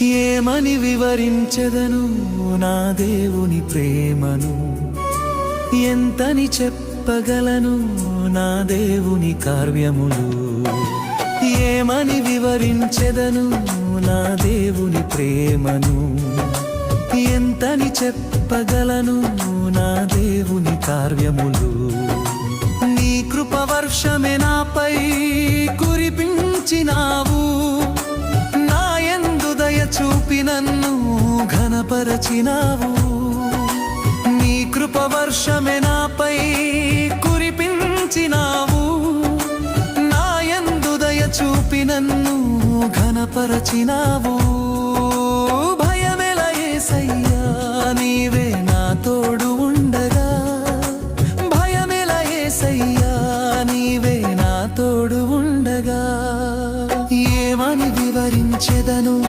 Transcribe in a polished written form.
ఏమని వివరించెదను నా దేవుని ప్రేమను, ఎంతని చెప్పగలను నా దేవుని కార్యములు. ఏమని వివరించెదను నా దేవుని ప్రేమను, ఎంతని చెప్పగలను నా దేవుని కార్యములు. నీ కృపవర్షమే నాపై కురిపించినావు, నా యందు దయ చూపి నన్ను ఘనపరచినావు. నీ కృపవర్షమే నాపై కురిపించినావు, నా యందు దయ చూపి నన్ను ఘనపరచినావు.